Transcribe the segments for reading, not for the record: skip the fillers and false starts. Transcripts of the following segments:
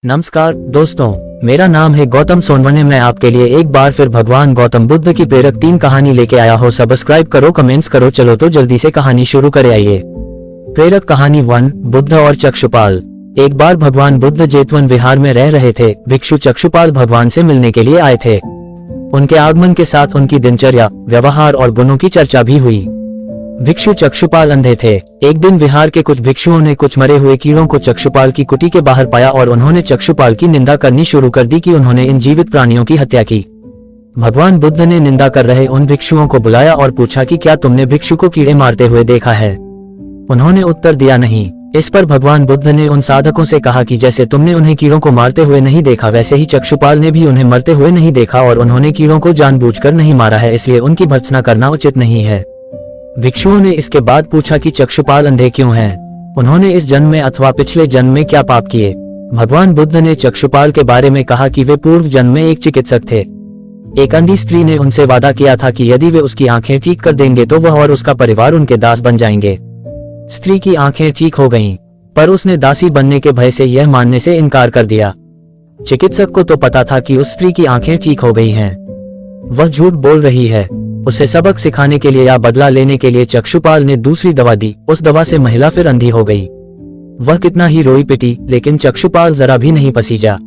नमस्कार दोस्तों, मेरा नाम है गौतम सोनवने। मैं आपके लिए एक बार फिर भगवान गौतम बुद्ध की प्रेरक 3 कहानी लेके आया हो। सब्सक्राइब करो, कमेंट्स करो। चलो तो जल्दी से कहानी शुरू करे आइए। प्रेरक कहानी 1, बुद्ध और चक्षुपाल। एक बार भगवान बुद्ध जेतवन विहार में रह रहे थे। भिक्षु चक्षुपाल भगवान से मिलने के लिए आए थे। उनके आगमन के साथ उनकी दिनचर्या, व्यवहार और गुणों की चर्चा भी हुई। भिक्षु चक्षुपाल अंधे थे। एक दिन विहार के कुछ भिक्षुओं ने कुछ मरे हुए कीड़ों को चक्षुपाल की कुटी के बाहर पाया और उन्होंने चक्षुपाल की निंदा करनी शुरू कर दी कि उन्होंने इन जीवित प्राणियों की हत्या की। भगवान बुद्ध ने निंदा कर रहे उन भिक्षुओं को बुलाया और पूछा कि क्या तुमने भिक्षु को कीड़े मारते हुए देखा है? उन्होंने उत्तर दिया नहीं। इस पर भगवान बुद्ध ने उन साधकों से कहा कि जैसे तुमने उन्हें कीड़ों को मारते हुए नहीं देखा, वैसे ही चक्षुपाल ने भी उन्हें मरते हुए नहीं देखा और उन्होंने कीड़ों को जानबूझकर नहीं मारा है, इसलिए उनकी भर्त्सना करना उचित नहीं है। भिक्षुओं ने इसके बाद पूछा कि चक्षुपाल अंधे क्यों हैं? उन्होंने इस जन्म में अथवा पिछले जन्म में क्या पाप किए? भगवान बुद्ध ने चक्षुपाल के बारे में कहा कि वे पूर्व जन्म में एक चिकित्सक थे। एक अंधी स्त्री ने उनसे वादा किया था कि यदि वे उसकी आंखें ठीक कर देंगे तो वह और उसका परिवार उनके दास बन जाएंगे। स्त्री की आंखें ठीक हो गईं, पर उसने दासी बनने के भय से यह मानने से इनकार कर दिया। चिकित्सक को तो पता था कि उस स्त्री की आंखें ठीक हो गई हैं। वह झूठ बोल रही है। उसे सबक सिखाने के लिए या बदला लेने के लिए चक्षुपाल ने दूसरी दवा दी। उस दवा से महिला फिर अंधी हो गई। वह कितना ही रोई पिटी, लेकिन चक्षुपाल जरा भी नहीं पसीजा।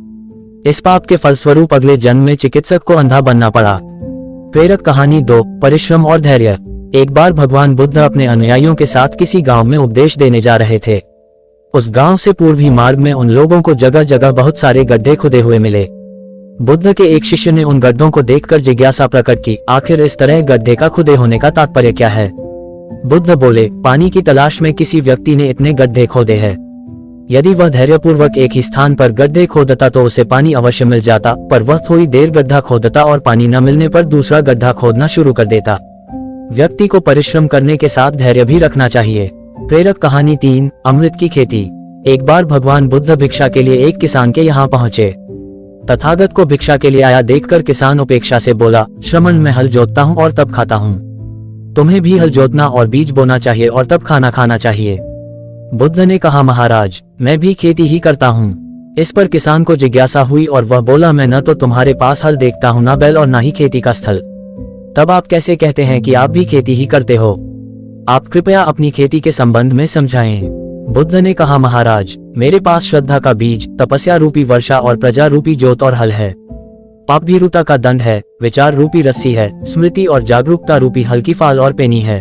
इस पाप के फलस्वरूप अगले जन्म में चिकित्सक को अंधा बनना पड़ा। प्रेरक कहानी 2, परिश्रम और धैर्य। एक बार भगवान बुद्ध अपने अनुयायियों के साथ किसी गांव में उपदेश देने जा रहे थे। उस गांव से पूर्वी मार्ग में उन लोगों को जगह जगह बहुत सारे गड्ढे खुदे हुए मिले। बुद्ध के एक शिष्य ने उन गड्ढों को देखकर जिज्ञासा प्रकट की, आखिर इस तरह गड्ढे का खुदे होने का तात्पर्य क्या है? बुद्ध बोले, पानी की तलाश में किसी व्यक्ति ने इतने गड्ढे खोदे हैं। यदि वह धैर्यपूर्वक एक ही स्थान पर गड्ढे खोदता तो उसे पानी अवश्य मिल जाता, पर वह थोड़ी देर गड्ढा खोदता और पानी न मिलने पर दूसरा गड्ढा खोदना शुरू कर देता। व्यक्ति को परिश्रम करने के साथ धैर्य भी रखना चाहिए। प्रेरक कहानी 3, अमृत की खेती। एक बार भगवान बुद्ध भिक्षा के लिए एक किसान के यहाँ पहुंचे। तथागत को भिक्षा के लिए आया देखकर किसान उपेक्षा से बोला, श्रमण मैं हल जोतता हूँ और तब खाता हूँ। तुम्हें भी हल जोतना और बीज बोना चाहिए और तब खाना खाना चाहिए। बुद्ध ने कहा, महाराज मैं भी खेती ही करता हूँ। इस पर किसान को जिज्ञासा हुई और वह बोला, मैं न तो तुम्हारे पास हल देखता हूँ, न बैल और न ही खेती का स्थल। तब आप कैसे कहते हैं कि आप भी खेती ही करते हो? आप कृपया अपनी खेती के संबंध में समझाएं। बुद्ध ने कहा, महाराज मेरे पास श्रद्धा का बीज, तपस्या रूपी वर्षा और प्रजा रूपी जोत और हल है। पाप भीरुता का दंड है, विचार रूपी रस्सी है, स्मृति और जागरूकता रूपी हल्की फाल और पेनी है।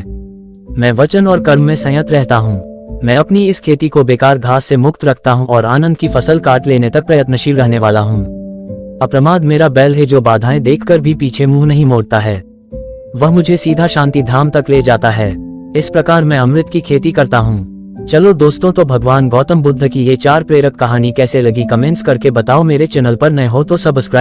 मैं वचन और कर्म में संयत रहता हूँ। मैं अपनी इस खेती को बेकार घास से मुक्त रखता हूँ और आनंद की फसल काट लेने तक प्रयत्नशील रहने वाला हूँ। अप्रमाद मेरा बैल है जो बाधाएं देखकर भी पीछे मुंह नहीं मोड़ता है। वह मुझे सीधा शांति धाम तक ले जाता है। इस प्रकार मैं अमृत की खेती करता हूँ। चलो दोस्तों, तो भगवान गौतम बुद्ध की ये 4 प्रेरक कहानी कैसे लगी कमेंट्स करके बताओ। मेरे चैनल पर नए हो तो सब्सक्राइब